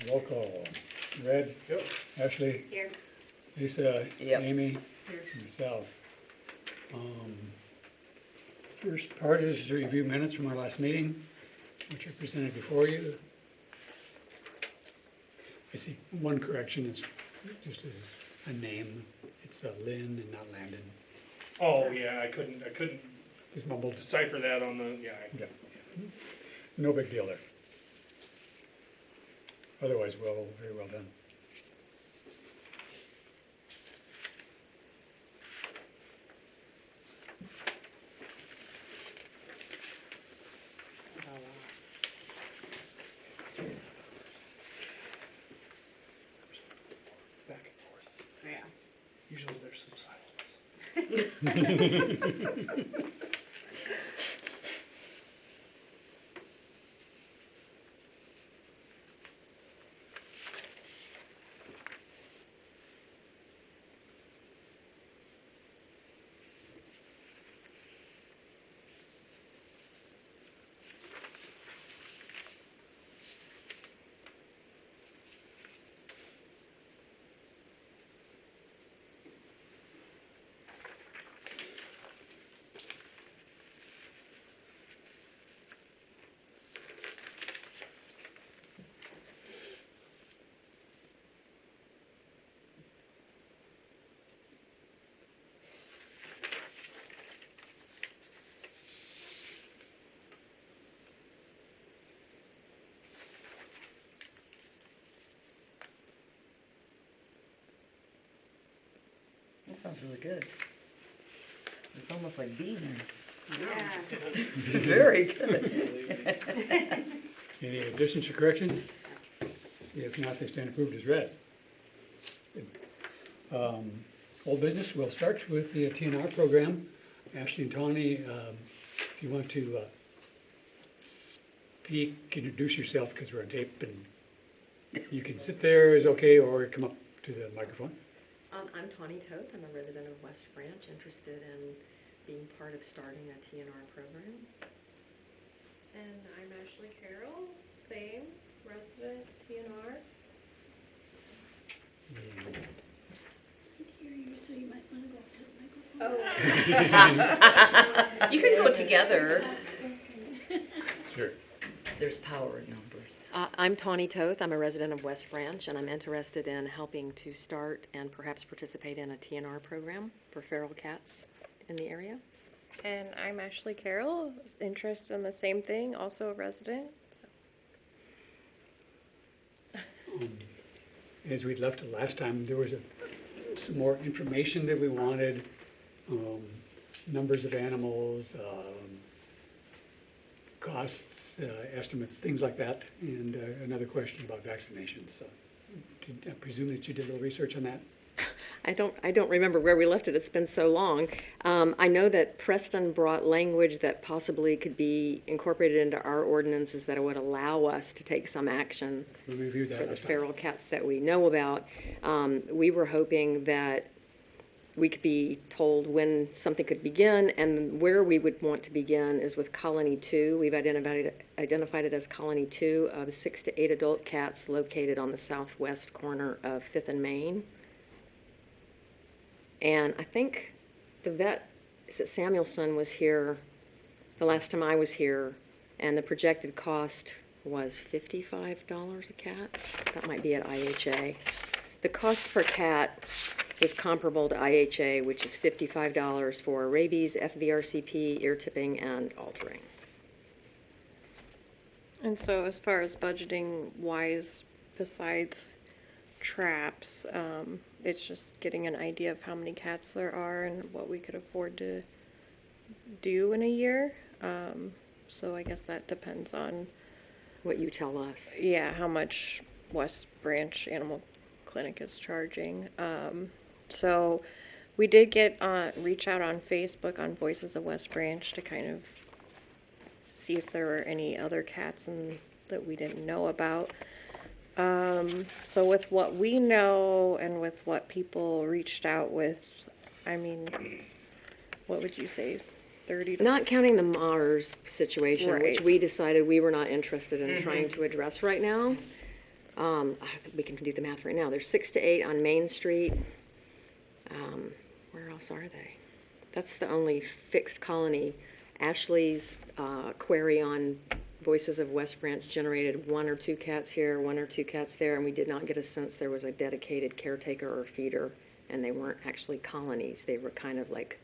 Roll call. Red? Yep. Ashley? Here. Lisa? Yep. Amy? Here. Myself. First part is to review minutes from our last meeting, which are presented before you. I see one correction is just as a name. It's Lynn and not Landon. Oh, yeah, I couldn't Just mumbled. decipher that on the, yeah. Yeah. No big deal there. Otherwise, well, very well done. Back and forth. Yeah. Usually there's some silence. That sounds really good. It's almost like being Yeah. very good. Any additions or corrections? If not, they stand approved as read. Good. Old business, we'll start with the TNR program. Ashley and Tawny, if you want to speak, introduce yourself because we're on tape, and you can sit there is okay, or come up to the microphone. I'm Tawny Toth. I'm a resident of West Branch, interested in being part of starting a TNR program. And I'm Ashley Carroll, same, resident TNR. I can hear you, so you might want to go up to the microphone. Oh. You can go together. Sure. There's power in numbers. I'm Tawny Toth. I'm a resident of West Branch, and I'm interested in helping to start and perhaps participate in a TNR program for feral cats in the area. And I'm Ashley Carroll, interested in the same thing, also a resident. So. As we'd left it last time, there was some more information that we wanted, numbers of animals, costs, estimates, things like that, and another question about vaccinations. So I presume that you did a little research on that? I don't remember where we left it. It's been so long. I know that Preston brought language that possibly could be incorporated into our ordinances that would allow us to take some action We reviewed that for the last time. feral cats that we know about. We were hoping that we could be told when something could begin, and where we would want to begin is with Colony 2. We've identified it as Colony 2 of 6 to 8 adult cats located on the southwest corner of 5th and Main. And I think the vet, is it Samuelson, was here the last time I was here, and the projected cost was $55 a cat. That might be at IHA. The cost per cat was comparable to IHA, which is $55 for rabies, FVRCP, ear tipping, and altering. And so as far as budgeting wise, besides traps, it's just getting an idea of how many cats there are and what we could afford to do in a year. So I guess that depends on, What you tell us. yeah, how much West Branch Animal Clinic is charging. So we did get reach out on Facebook on Voices of West Branch to kind of see if there were any other cats that we didn't know about. So with what we know and with what people reached out with, I mean, what would you say, 30 to... Not counting the Mars situation, which Right. we decided we were not interested in trying to address right now. We can do the math right now. There's 6 to 8 on Main Street. Where else are they? That's the only fixed colony. Ashley's query on Voices of West Branch generated 1 or 2 cats here, 1 or 2 cats there, and we did not get a sense there was a dedicated caretaker or feeder, and they weren't actually colonies. They were kind of like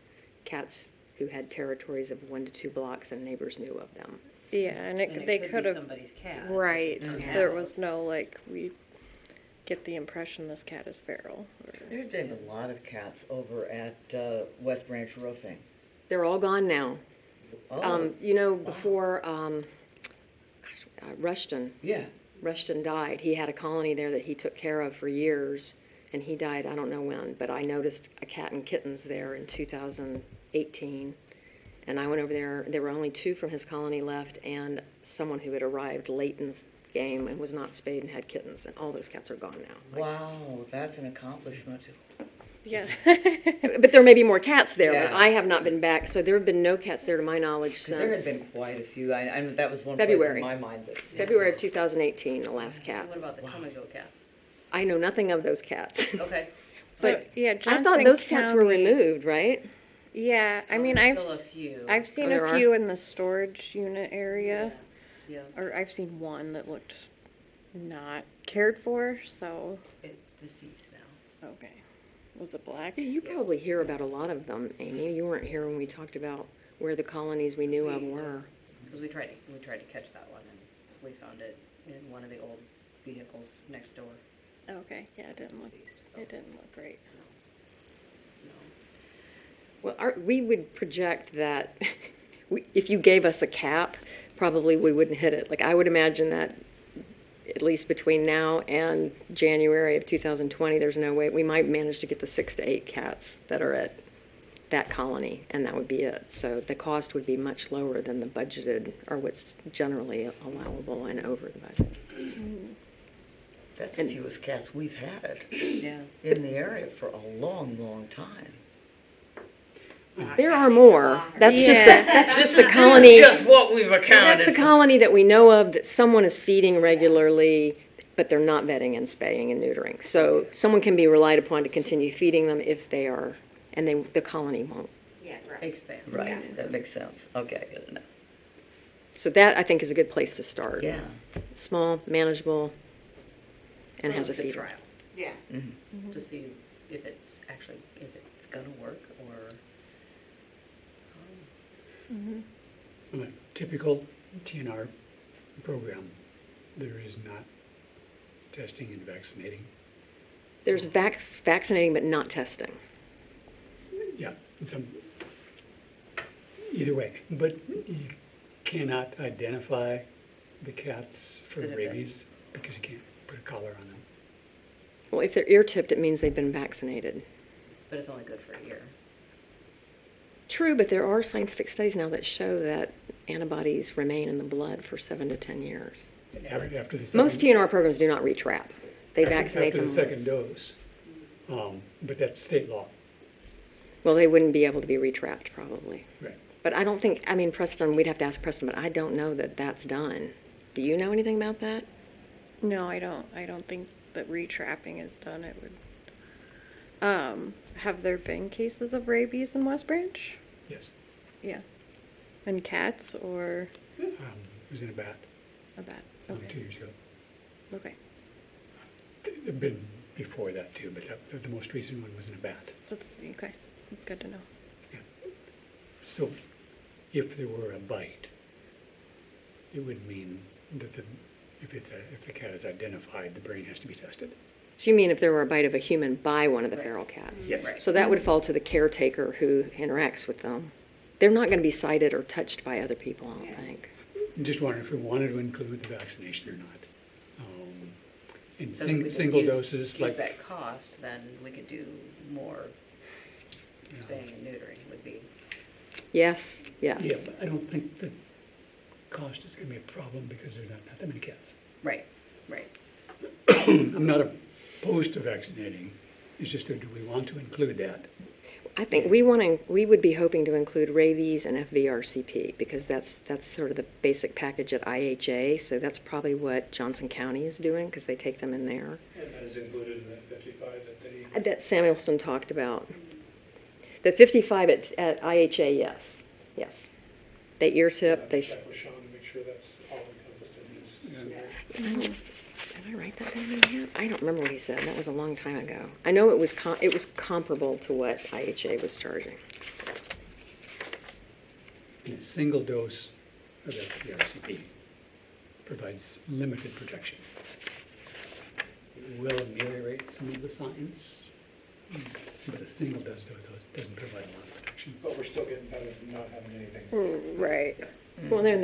cats who had territories of 1 to 2 blocks, and neighbors knew of them. Yeah, and And they could could be have, somebody's cat. right, Yeah. there was no, like, we get the impression this cat is feral. or- There's been a lot of cats over at West Branch Roofing. They're all gone now. Oh, You know, before Rushton yeah. died, he had a colony there that he took care of for years, and he died, I don't know when, but I noticed a cat and kittens there in 2018. And I went over there were only 2 from his colony left, and someone who had arrived late in the game and was not spayed and had kittens, and all those cats are gone now. Wow, that's an accomplishment. Yeah. But there may be more cats there, but Yeah. I have not been back, so there have been no cats there to my knowledge Because there had since been quite a few. I that was one February. place in my mind. That, February of 2018, the last cat. What about the come-and-go cats? I know nothing of those cats. Okay. So, But yeah, I Johnson thought those cats were County- removed, right? Yeah, I mean, There's I've, still a few. I've seen Oh, there a are? few in the storage unit area, Yeah, or I've seen one that looked not cared for, so, it's deceased now. okay. Was it black? You probably hear about a lot of them, Amy. You weren't here when we talked about where the colonies we knew of were. Because we tried to catch that one, and we found it in one of the old vehicles next door. Okay, yeah, it didn't look, Deceased, so, it didn't look great. no. Well, we would project that if you gave us a cap, probably we wouldn't hit it. Like, I would imagine that at least between now and January of 2020, there's no way, we might manage to get the 6 to 8 cats that are at that colony, and that would be it. So the cost would be much lower than the budgeted, or what's generally allowable and over the budget. that's the fewest cats we've had Yeah. in the area for a long, long time. There are more. That's Yeah. that's just the colony. This is just what we've accounted That's the for. colony that we know of that someone is feeding regularly, but they're not vetting and spaying and neutering. So someone can be relied upon to continue feeding them if they are, and the colony won't. Yeah, right. Expand. Right, that makes sense. Okay, good enough. So that, I think, is a good place to start. Yeah. Small, manageable, and Well, has a it's good feeder. trial. Yeah. To see if it's gonna work, or, On a typical TNR program, there is not testing and vaccinating. There's vaccinating but not testing. Yeah, either way, but you cannot identify the cats for That have been- rabies because you can't put a collar on them. Well, if they're ear tipped, it means they've been vaccinated. but it's only good for a year. True, but there are scientific studies now that show that antibodies remain in the blood for 7 to 10 years. After the Most second- TNR programs do not retrap. They vaccinate After them the second once. dose, but that's state law. Well, they wouldn't be able to be retrapped, probably. Right. But I don't think, I mean, Preston, we'd have to ask Preston, but I don't know that that's done. Do you know anything about that? No, I don't think that retrapping is done, it would. Have there been cases of rabies in West Branch? Yes. Yeah. And cats or It was in a bat a bat? 2 Okay, years ago. okay. There've been before that too, but the most recent one was in a bat. That's, okay, that's good to know. So if there were a bite, it would mean that if the cat is identified, the brain has to be tested. So you mean if there were a bite of a human by one of the feral cats? Yes. Right. So that would fall to the caretaker who interacts with them. They're not going to be cited or touched by other people, I don't think. I'm just wondering if we wanted to include the vaccination or not. And So if we could single use- doses, use like, that cost, then we could do more spaying and neutering would be. Yes, yes. yeah, but I don't think the cost is gonna be a problem because there's not that many cats. Right, right. I'm not opposed to vaccinating, it's just that do we want to include that? I think we would be hoping to include rabies and FVRCP, because that's sort of the basic package at IHA, so that's probably what Johnson County is doing, because they take them in there. And that is included in that 55 that they. That Samuelson talked about. The 55 at IHA, yes, yes. They ear tip, they, Check with Sean to make sure that's all encompassed in his. did I write that down in here? I don't remember what he said, that was a long time ago. I know it was comparable to what IHA was charging. And a single dose of FVRCP provides limited protection. It will ameliorate some of the signs, but a single dose doesn't provide a lot of protection. But we're still getting better than not having anything. Right. Well, they're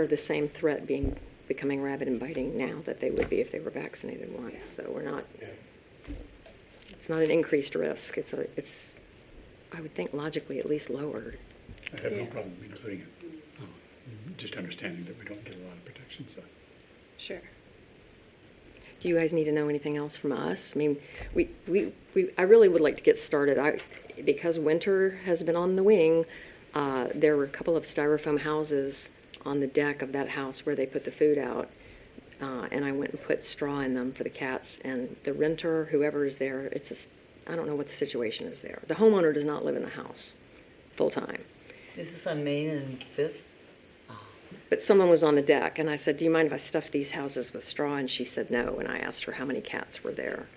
the same threat becoming rabid and biting now that they would be if they were vaccinated once, so we're not, Yeah. it's not an increased risk, it's, I would think logically at least lowered. I have no problem including it. Just understanding that we don't get a lot of protection, so. Sure. Do you guys need to know anything else from us? I mean, I really would like to get started. Because winter has been on the wing, there were a couple of styrofoam houses on the deck of that house where they put the food out, and I went and put straw in them for the cats. And the renter, whoever is there, I don't know what the situation is there. The homeowner does not live in the house full time. Is this on Main and Fifth? But someone was on the deck, and I said, do you mind if I stuff these houses with straw? And she said no, and I asked her how many cats were there.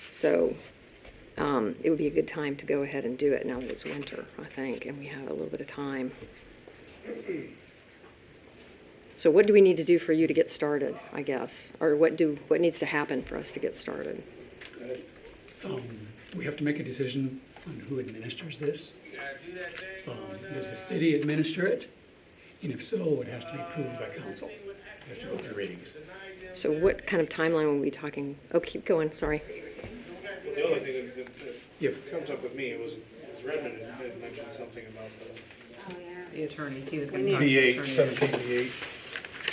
So it would be a good time to go ahead and do it now that it's winter, I think, and we have a little bit of time. So what do we need to do for you to get started, I guess? Or what needs to happen for us to get started? We have to make a decision on who administers this. Does the city administer it? And if so, it has to be approved by council. It has to go through readings. So what kind of timeline will we be talking? Oh, keep going, sorry. Well, the other thing that comes up with me was Redmond had mentioned something about The attorney, he was We gonna need- talk to the the attorney. 17V8.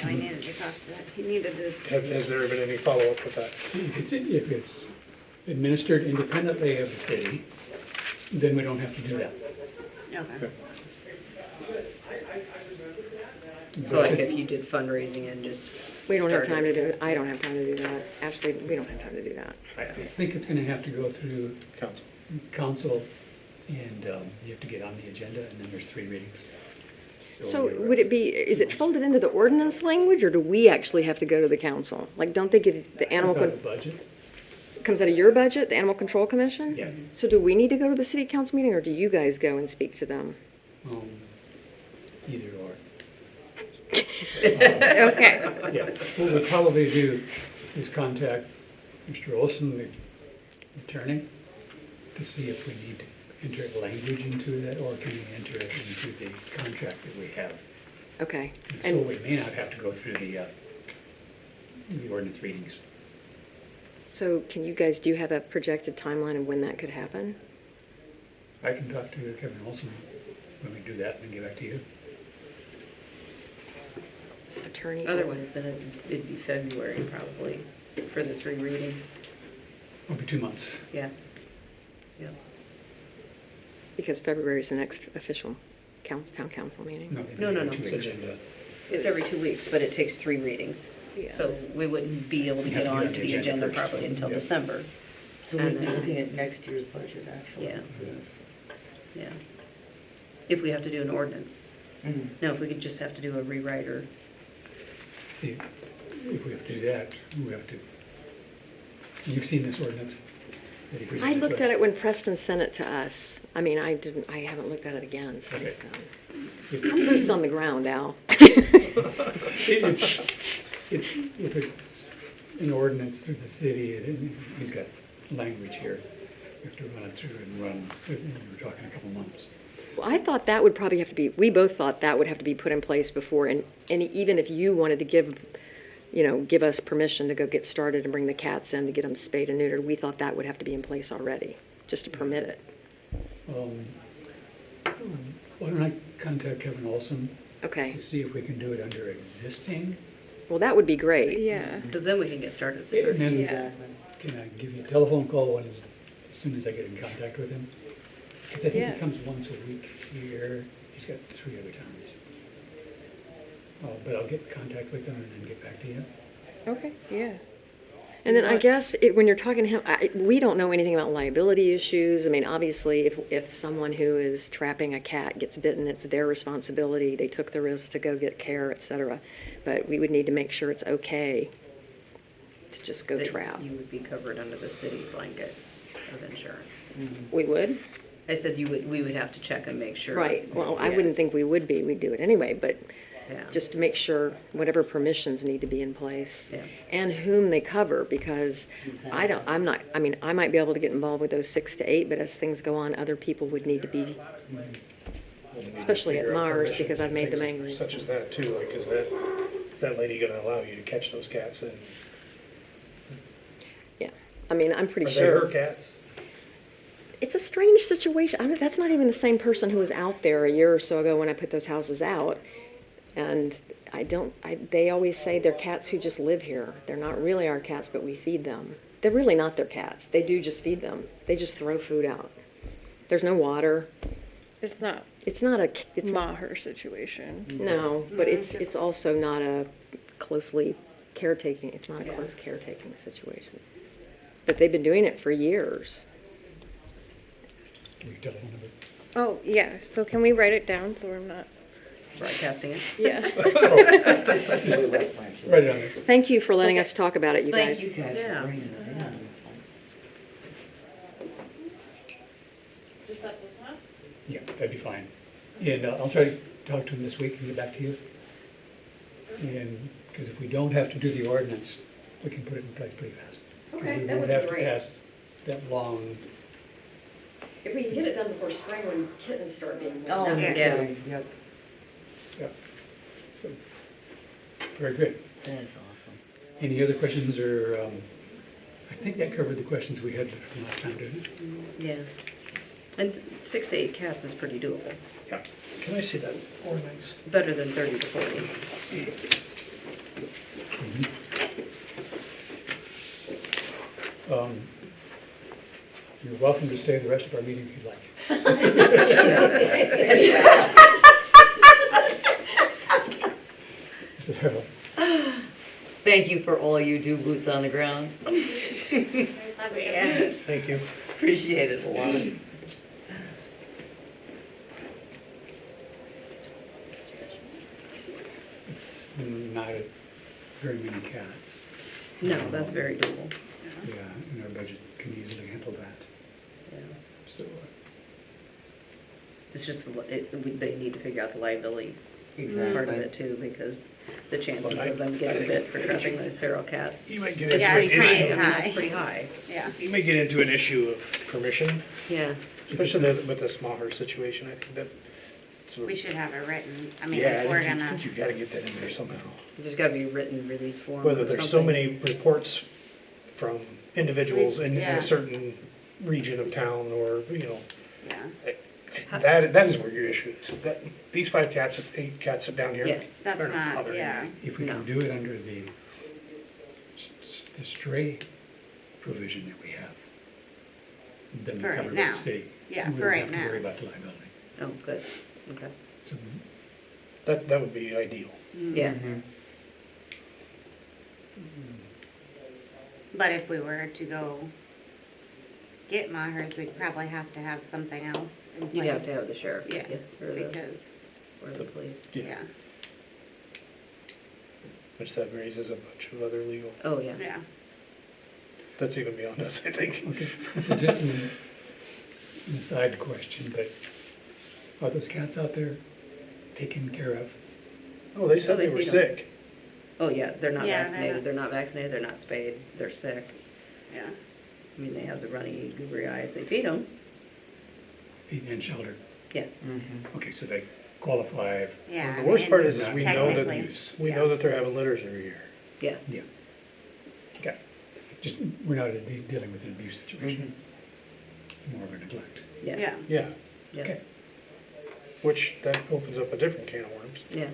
I needed to talk to that, he needed to, Has there been any follow-up with that? If it's administered independently of the city, then we don't have to do that. okay. So like if you did fundraising and just. We don't have started- time to do it. I don't have time to do that. Ashley, we don't have time to do that. I think it's gonna have to go through Council. council, and you have to get on the agenda, and then there's 3 readings. So would it be, is it folded into the ordinance language, or do we actually have to go to the council? Like, don't they give the animal, Comes out of the budget? comes out of your budget, the Animal Control Commission? Yeah. So do we need to go to the city council meeting, or do you guys go and speak to them? Either or. Okay. Yeah, what we'll probably do is contact Mr. Olson, the attorney, to see if we need to enter language into that, or can we enter it into the contract that we have. Okay. So And we may not have to go through the ordinance readings. so do you have a projected timeline of when that could happen? I can talk to Kevin Olson when we do that and get back to you. Attorney? Otherwise, then it'd be February probably for the 3 readings. It'll be 2 months. Yeah. Yeah. Because February is the next official town council meeting. No. 2 weeks. It's every 2 weeks, but it takes 3 readings. Yeah. So we wouldn't be able to You get have to on get to the agenda first. probably until Yeah. December. So we'd And be then- looking at next year's budget, actually. Yeah. for this. Yeah. If we have to do an ordinance. Mhm. Now, if we could just have to do a rewrite or, See, if we have to do that, we have to, you've seen this ordinance that he presented I to looked us. at it when Preston sent it to us. I mean, I haven't looked at it again since Okay. then. Boots on the ground, Al. If it's an ordinance through the city, he's got language here. We have to run it through and we're talking a couple months. Well, I thought that would probably have to be, we both thought that would have to be put in place before, and even if you wanted to give us permission to go get started and bring the cats in to get them spayed and neutered, we thought that would have to be in place already, just to permit it. Why don't I contact Kevin Olson Okay, to see if we can do it under existing? well, that would be great. Yeah. because then we can get started sooner. And then Yeah. can I give you a telephone call as soon as I get in contact with him? Because I think Yeah. he comes once a week here. He's got 3 other towns. But I'll get in contact with him and then get back to you. Okay, yeah. And then I guess when you're talking to him, we don't know anything about liability issues. I mean, obviously, if someone who is trapping a cat gets bitten, it's their responsibility. They took the risk to go get care, et cetera. But we would need to make sure it's okay to just go That trap. You would be covered under the city blanket of insurance. We would? I said we would have to check and make sure. Right. Well, I Yeah. wouldn't think we would be. We'd do it anyway, but Yeah. just to make sure whatever permissions need to be in place. Yeah. And whom they cover, because I mean, I might be able to get involved with those 6 to 8, but as things go on, other people would need to be, especially at Figure out Mars, permissions because I've and made them things angry. Such as that too, like, is that lady gonna allow you to catch those cats and Yeah. I mean, I'm pretty are they her sure. cats? It's a strange situation. I mean, that's not even the same person who was out there a year or so ago when I put those houses out. And they always say they're cats who just live here. They're not really our cats, but we feed them. They're really not their cats. They do just feed them. They just throw food out. There's no water. It's not It's not a, it's not, Maher situation. no, but it's also not a closely caretaking, it's not a close caretaking situation. But they've been doing it for years. Can you telephone number? Oh, yeah, so can we write it down so we're not, Broadcasting it. yeah. Write it on this. Thank you for letting us talk about it, you guys. Thank you guys Yeah. for bringing it in. Yeah, that'd be fine. And I'll try to talk to him this week and get back to you. And, because if we don't have to do the ordinance, we can put it in place pretty fast. 'Cause Okay, we that would won't be have to great. pass that long. If we can get it done before spring when kittens start being. Oh, born, that- Yeah. Yep, Yeah. So, very good. that is awesome. Any other questions or, I think that covered the questions we had from last time, didn't it? Yeah. And 6 to 8 cats is pretty doable. Yeah. Can I see that ordinance? Better than 30 to 40. You're welcome to stay the rest of our meeting if you'd like. So, Thank you for all you do, boots on the ground. Thank you. Appreciate it a lot. it's not very many cats. No, that's very doable. Yeah, and our budget can easily handle that. Yeah. So, It's just, they need to figure out the liability part of Exactly. it too, because the chances Well, of them getting bit for trapping the feral cats. You might get is into Yeah, an it's pretty high. pretty I mean, high. that's pretty high. Yeah. You may get into an issue of permission, Yeah. especially with the Maher situation. I think that. We should have it written. I mean, Yeah, if we're I gonna, think you've got to get that in there somehow. There's gotta be a written release form or Whether there's so something. many reports from individuals in Yeah. a certain region of town or, yeah, that is where your issue is. That, these 5 cats, 8 cats down here. Yeah. that's they're not, bothering yeah. me. if we can No. do it under the stray provision that we have, then For we right cover now. the city. Yeah, We for don't right have to now. worry about the liability. Oh, good, okay. So, That would be ideal. Yeah, But if we were to go get Mahers, we'd probably have to have something else in place. you'd have to have the sheriff, Yeah, or the, because, or the police. yeah, Which that raises a bunch of other legal, Oh, yeah. yeah. that's even beyond us, I think. okay, this is just an aside question, but are those cats out there taken care of? Oh, they said Oh, they they were feed 'em. sick. Oh, yeah, they're not Yeah, they're vaccinated, not. they're not vaccinated, they're not spayed, they're sick. Yeah, I mean, they have the runny, goobery eyes, they feed them. Feed and shelter? Yeah. Okay, so they qualify. yeah. The I worst mean, part is we know technically, that, we yeah. know that they're having litters every year. Yeah. Yeah. Okay, just, we're not dealing with an abuse situation. It's more of a neglect. Yeah. Yeah, Yeah, Yeah. Okay. which that opens up a different can of worms. Yeah.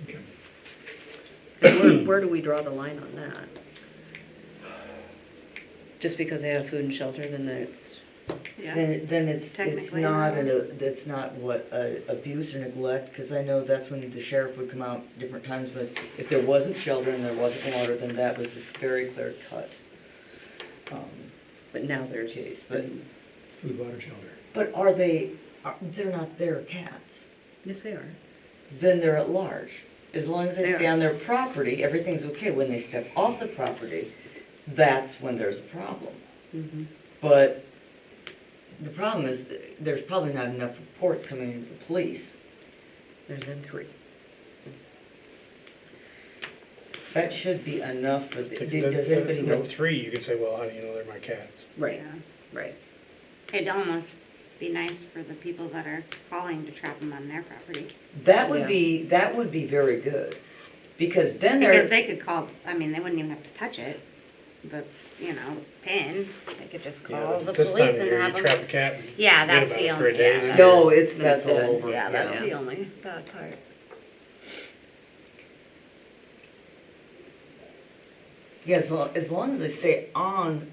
Okay. And where do we draw the line on that? Just because they have food and shelter, then it's, Yeah. then it's Technically, not, no. that's not what, abuse or neglect, because I know that's when the sheriff would come out different times, but if there wasn't shelter and there wasn't water, then that was a very clear cut. but now there's. Case, but, It's food, water, shelter. but they're not their cats, Yes, they are. then they're at large. As long as they They stay are. on their property, everything's okay. When they step off the property, that's when there's a problem. Mm-hmm. But the problem is, there's probably not enough reports coming into the police. There's been 3. That should be enough for, does If anybody know? with 3, you could say, well, how do you know they're my cats? Right, Yeah. right. It'd almost be nice for the people that are calling to trap them on their property. That Yeah. would be very good, because then Because they're, they could call, I mean, they wouldn't even have to touch it, the, pin, they could just call the This police time of and year, you have trap a them. cat and Yeah, forget that's about the it for a only, day. yeah, then that's- no, that's all dead. over. Yeah, that's Yeah. the only bad part. Yeah, as long as they stay on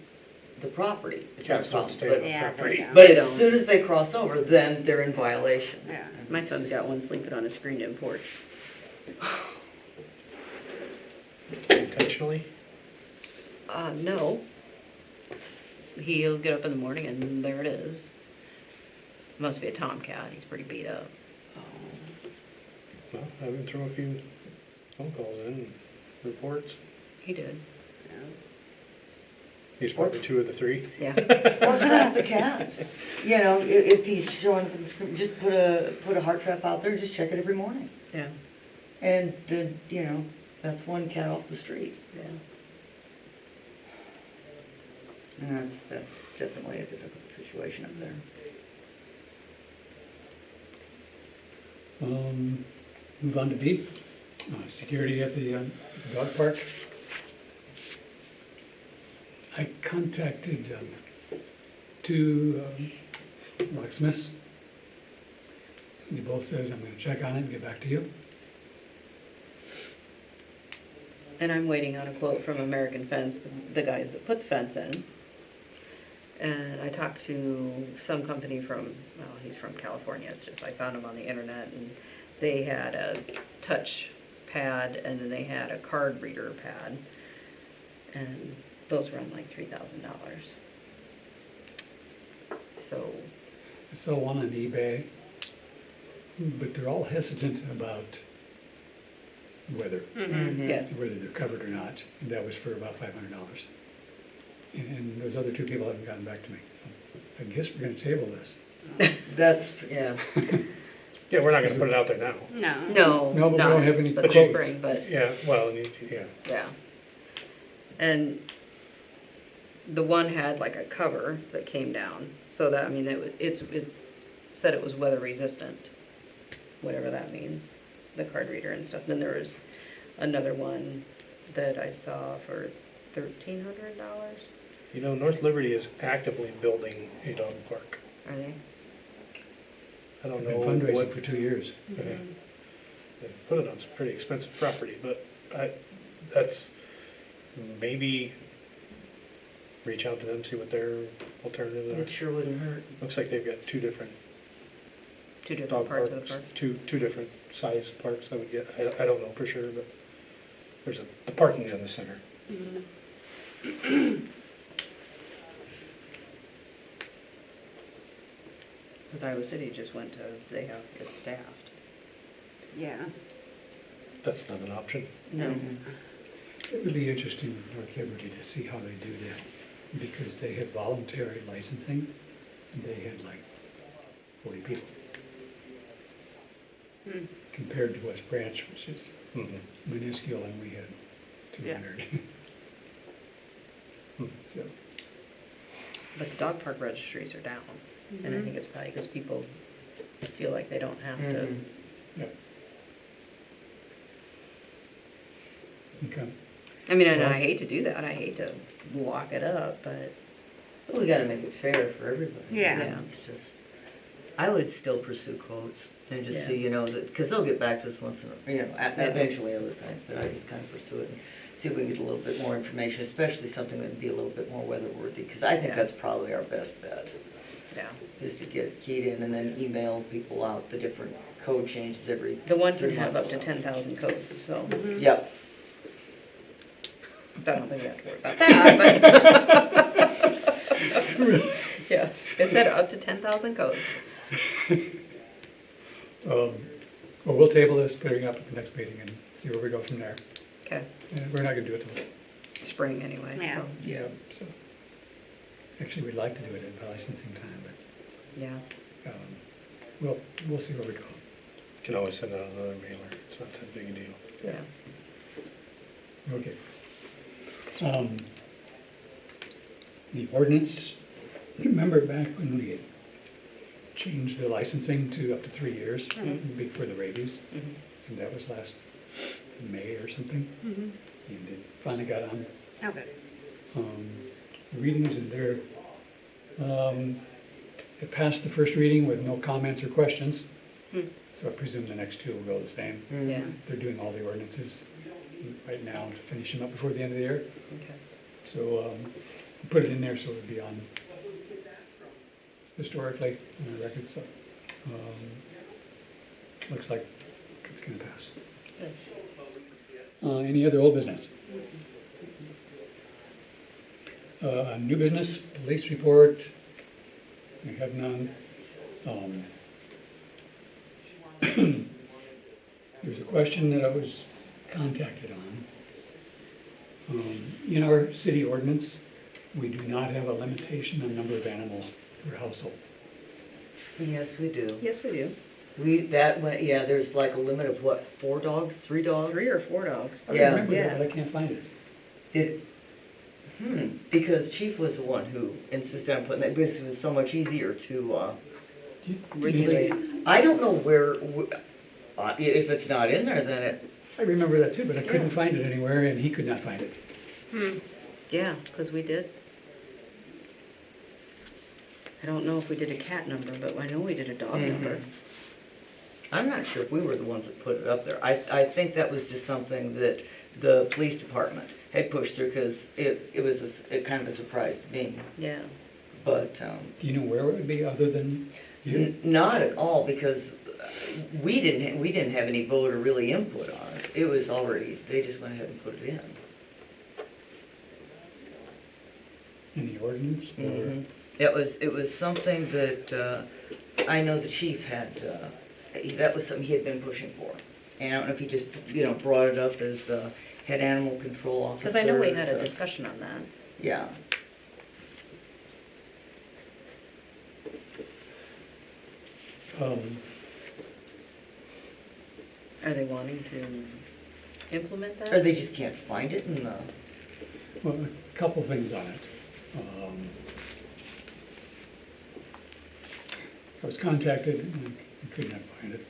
the property, it's not a Cats don't problem. stay But- on the Yeah, property. they But They as don't. soon as they cross over, then they're in violation. Yeah. My son's got one sleeping on a screened-in porch. Intentionally? No. He'll get up in the morning and there it is. Must be a tomcat, he's pretty beat up. Well, have him throw a few phone calls in, and reports. He did. He's probably 2 of the 3. Yeah. Or trap the cat. You know, if he's showing up in the screen, just put a heart trap out there, just check it every morning. Yeah, And then, you know, that's one cat off the street. yeah. And that's definitely a difficult situation up there. Move on to D, security at the dog park. I contacted 2 locksmiths. They both says I'm gonna check on it and get back to you. And I'm waiting on a quote from American Fence, the guys that put the fence in. And I talked to some company from, well, he's from California, it's just I found him on the internet, and they had a touch pad and then they had a card reader pad. And those run like $3,000. So, I saw one on eBay, but they're all hesitant about whether yes. they're covered or not, and that was for about $500. And those other 2 people haven't gotten back to me, so I guess we're gonna table this. That's, yeah. Yeah, we're not gonna put it out there now. No. No, No, but we not don't have any but quotes. spring, but Yeah, well, yeah. yeah. And the one had like a cover that came down, so that, I mean, it's said it was weather resistant, whatever that means, the card reader and stuff. Then there was another one that I saw for $1,300. You know, North Liberty is actively building a dog park. Are they? I don't Been know fundraising what, for 2 years. they put it on some pretty expensive property, but that's, maybe reach out to them, see what their alternatives It are. sure wouldn't hurt. Looks like they've got 2 different Two different dog parts parks, of the park. two different size parks, I would get, I don't know for sure, but the parking's in the center. Because Iowa City just went to, they have it staffed. Yeah. That's not an option. No. It would be interesting in North Liberty to see how they do that, because they had voluntary licensing, and they had like 40 people. Compared to West Branch, which is minuscule, and we had 200. So, But the dog park registries are down. And I think it's probably because people feel like they don't have to. yeah. Okay. I mean, and I hate to do that. I hate to lock it up, but But we gotta make it fair for everybody. Yeah. Yeah. It's just, I would still pursue quotes and just Yeah. see, you know, because they'll get back to us once in a, you know, eventually I would think, but I just kind of pursue it. see if we can get a little bit more information, especially something that would be a little bit more weather-worthy, because I think Yeah. that's probably our best bet, Yeah. is to get keyed in and then email people out the different code changes every The one 3 can have months up or to so. 10,000 codes, so Yep. I don't think we have to worry about that, but. Yeah, it said up to 10,000 codes. Well, we'll table this, putting it up at the next meeting and see where we go from there. Okay, And we're not gonna do it till, spring anyway, Yeah. so, yeah, so. Actually, we'd like to do it in licensing time, but, yeah. we'll see where we go. Can always send out another mailer, it's not that big a deal. Yeah. Okay. The ordinance, remember back when we had changed the licensing to up to 3 years, big for the rabies, Mhm. and that was last May or something, Mhm. and it finally got on. Oh, good. Readings in there. It passed the first reading with no comments or questions, Hmm. so I presume the next two will go the same. Yeah, They're doing all the ordinances right now to finish them up before the end of the year. okay. So put it in there so it would be on historically on the record, so looks like it's gonna pass. Good. Any other old business? New business, police report, we have none. There's a question that I was contacted on. In our city ordinance, we do not have a limitation on number of animals per household. Yes, we do. Yes, we do. Yeah, there's like a limit of what, 4 dogs, 3 dogs? 3 or 4 dogs. I Yeah. remember that, Yeah. but I can't find it. Because Chief was the one who insisted on putting that, because it was so much easier to, Do you- Regulate. I don't know if it's not in there, then it, I remember that too, but I couldn't find it anywhere, and he could not find it. Yeah, because we did. I don't know if we did a cat number, but I know we did a dog number. I'm not sure if we were the ones that put it up there. I think that was just something that the police department had pushed through, because it was kind of a surprise to me. Yeah. But, Do you know where it would be other than you? not at all, because we didn't have any vote or really input on it. It was already, they just went ahead and put it in. In the ordinance, or? It was something that, I know the chief had, that was something he had been pushing for. And I don't know if he just, brought it up as, head animal control officer. Because I know we had a discussion on that. Yeah. Are they wanting to implement that? Or they just can't find it in the, Well, a couple things on it. I was contacted, and I could not find it.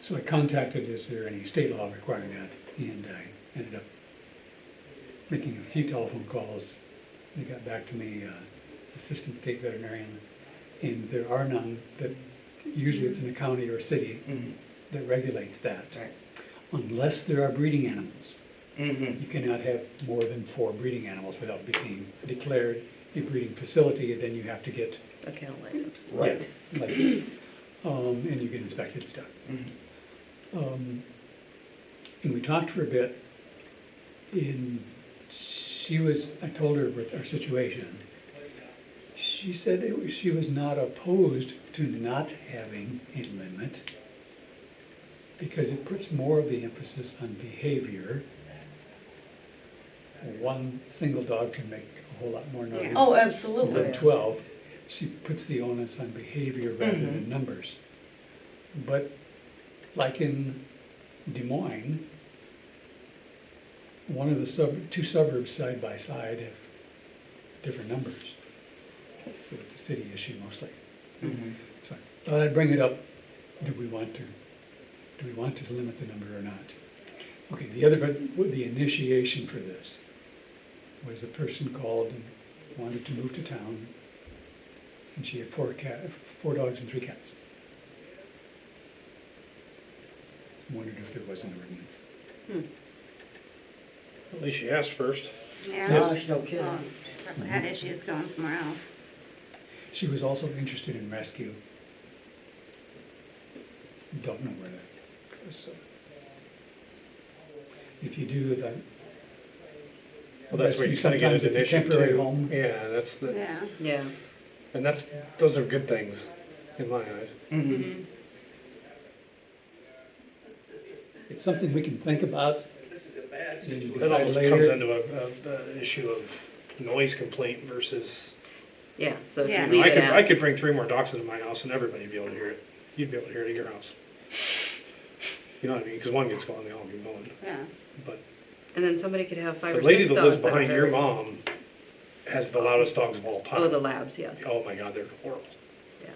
So I contacted, is there any state law requiring that? And I ended up making a few telephone calls. They got back to me, assistant state veterinarian, and there are none that, usually it's in a county or a city that regulates that. right. Unless there are breeding animals. Mm-hmm. You cannot have more than 4 breeding animals without being declared a breeding facility, and then you have to get A kennel license. Right. licensed. And you get inspected and stuff. Mhm. And we talked for a bit, and I told her about our situation. She said she was not opposed to not having a limit, because it puts more of the emphasis on behavior. One single dog can make a whole lot more noise Oh, absolutely. than 12. She puts the onus on behavior rather than numbers. But like in Des Moines, one of the 2 suburbs side by side have different numbers. So it's a city issue mostly. Mhm. So I thought I'd bring it up. Do we want to limit the number or not? Okay, the initiation for this was a person called and wanted to move to town, and she had 4 dogs and 3 cats. wondered if there was an ordinance. At least you asked first. Yeah. Gosh, no kidding. Well, probably had issues going somewhere else. She was also interested in rescue. Don't know where that goes, so. If you do that. Well, that's where you kind of get sometimes into it's an a issue temporary too. home. Yeah, that's the, Yeah. Yeah. and those are good things in my eyes. Mm-hmm. It's something we can think about. And you That decide almost later. comes into a issue of noise complaint versus, Yeah, so if Yeah. you leave it I out. could bring 3 more dachshunds in my house and everybody'd be able to hear it. You'd be able to hear it at your house. You know what I mean? Because one gets going, they all get going. Yeah. But And then somebody could have 5 the or lady 6 that dogs. lives that are behind your very- mom has the loudest dogs of all time. Oh, the labs, yes. Oh my God, they're horrible. Yeah.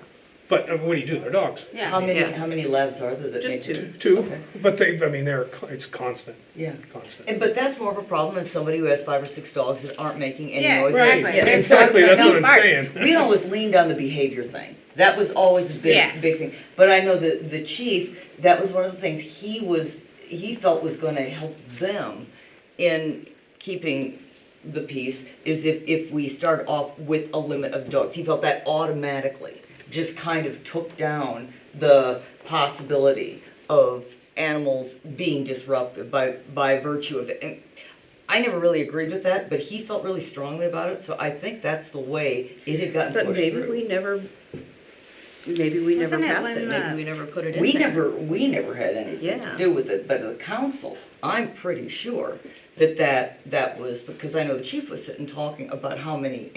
But what do you do? They're dogs. Yeah. Yeah. How many labs are there that Just make two. it? Two, Okay. but it's constant, Yeah. constant. But that's more of a problem than somebody who has 5 or 6 dogs that aren't making any Yeah, noise. exactly. Right, There's exactly, dogs that that's what don't I'm bark. saying. We always leaned on the behavior thing. That was always a big, Yeah. big thing. But I know that the chief, that was one of the things he felt was gonna help them in keeping the peace, is if we start off with a limit of dogs. He felt that automatically just kind of took down the possibility of animals being disrupted by virtue of it. And I never really agreed with that, but he felt really strongly about it, so I think that's the way it had gotten But pushed maybe through. we never Wasn't it passed it, when, maybe we never put it in We there. never had anything to Yeah. do with it, but the council, I'm pretty sure that was, because I know the chief was sitting talking about how many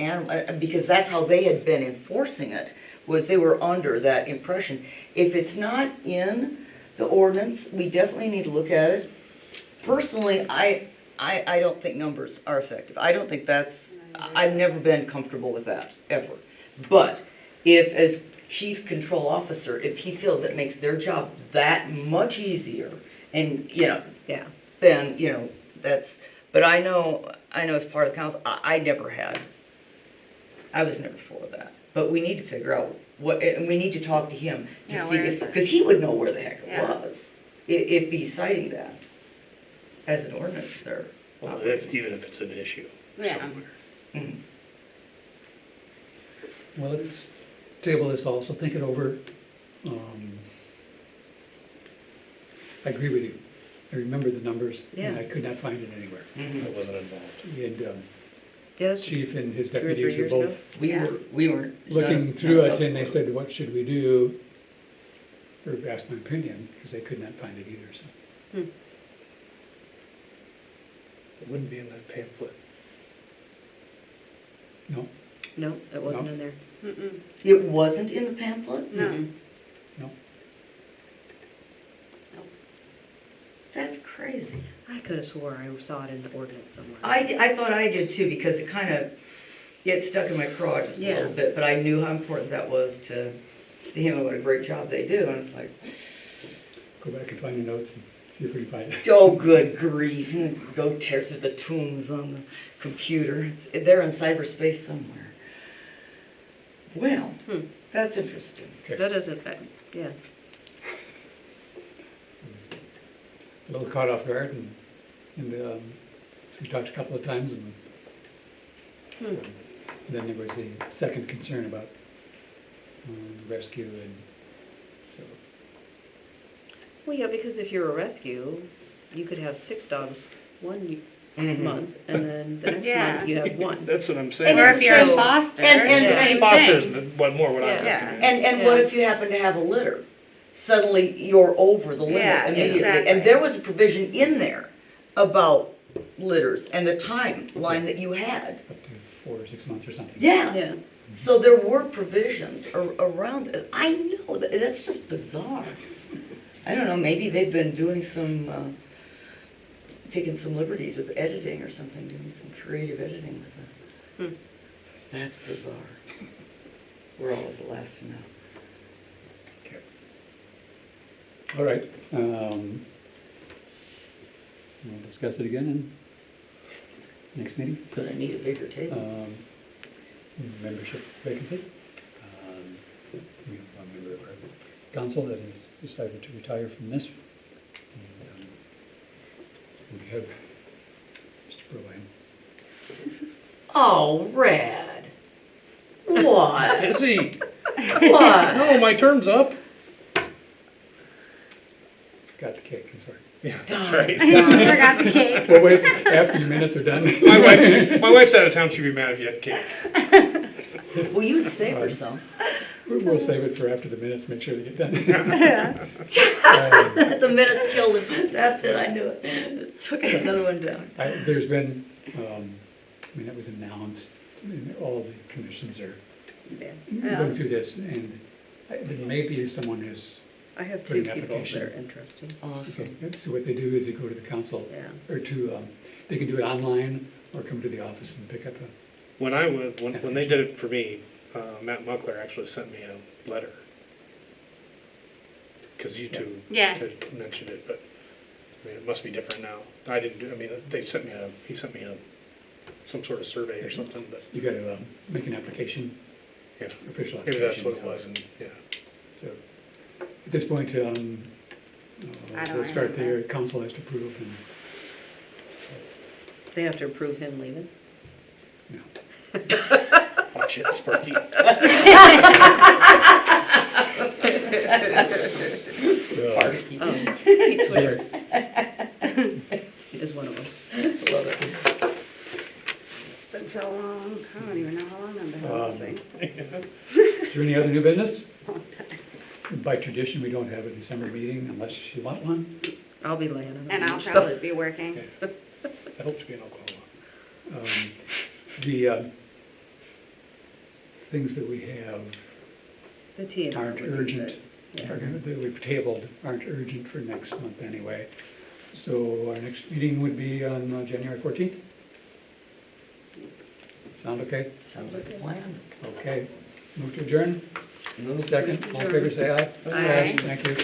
because that's how they had been enforcing it, was they were under that impression. If it's not in the ordinance, we definitely need to look at it. Personally, I don't think numbers are effective. I don't think I've never been comfortable with that, ever. But if, as chief control officer, if he feels it makes their job that much easier, and, Yeah. then, but I know as part of the council, I was never for that. But we need to figure out and we need to talk to him to Yeah, see where if, is it? because he would know where the heck it Yeah. was, if he's citing that as an ordinance there. Well, even if it's an issue Yeah. somewhere. Mhm. Well, let's table this also, think it over. I agree with you. I remember the numbers, and Yeah. I could not find it anywhere. I wasn't involved. And Yes. chief and his 2 or 3 deputies were years ago. both Yeah. We weren't. looking none through of it, us and they were. said, what should we do? Or asked my opinion, because they could not find it either, so. It wouldn't be in that pamphlet. No, No, it wasn't No. in there. Mm-mm. It wasn't in the pamphlet? No. Mm-mm. no. That's crazy. I could have swore I saw it in the ordinance somewhere. I thought I did too, because it kind of, it stuck in my craw just a Yeah. little bit, but I knew how important that was to him and what a great job they do, and it's like, Go back and find the notes and see if we can find it. oh, good grief, go tear through the tombs on the computer. They're in cyberspace somewhere. Well, that's interesting. That isn't bad, yeah. A little caught off guard, and so we talked a couple of times, and then there was a second concern about rescue, and so, Well, yeah, because if you're a rescue, you could have 6 dogs one Mhm. month, and then the next Yeah. month you have 1. That's what I'm saying. And Or it's if you're a so- foster. and the Yeah. same Foster's thing. what more what I Yeah. recommend. And what Yeah. if you happen to have a litter? Suddenly, you're over the limit Yeah, immediately. exactly. And there was a provision in there about litters and the timeline that you had. up to 4 or 6 months or something. Yeah. Yeah. So there were provisions around it. I know, that's just bizarre. I don't know, maybe they've been doing taking some liberties with editing or something, doing some creative editing with it. That's bizarre. We're always the last to know. Okay. All right, we'll discuss it again in next meeting. So they need a bigger table. Membership vacancy. We have one member of our council that has decided to retire from this have Mr. Berlin. Oh, Red. What? Busy. What? No, my term's up. Got the cake, I'm sorry. Yeah, that's right. I forgot the cake. Well, wait, after your minutes are done. My wife's out of town. She'd be mad if you had cake. Well, you'd save her some. We'll save it for after the minutes, make sure they get done. The minutes killed it. That's it, I knew it. Took another one down. There's been, I mean, it was announced, and all the commissions are going through this, and there may be someone who's, I have Put two an people that application. are interested. Awesome. okay, so what they do is they go to the council, Yeah. or to, they can do it online, or come to the office and pick up a, When they did it for me, Matt Muckler actually sent me a letter. Because you two Yeah. had mentioned it, but I mean, it must be different now. I didn't do, I mean, he sent me some sort of survey or something, but you gotta make an application, yeah, official maybe application. that's what it so- was, and yeah. So, at this point, I don't they'll start remember. there, council has to approve, and, They have to approve him leaving? no. Watch it, Sparky. So, Pete is Swisher there- is one of them. Love it. It's been so long. I don't even know how long I've been on this thing. Is there any other new business? By tradition, we don't have a December meeting unless you want one. I'll be laying on the And I'll beach, so- probably be working. I hope to be in Oklahoma. The things that we have The tea aren't urgent, Yeah. that we've tabled aren't urgent for next month anyway. So our next meeting would be on January 14th? Sound okay? Sounds like a plan. Okay. Move to adjourn? Move to Second, all in favor, say aye. Aye. Thank you.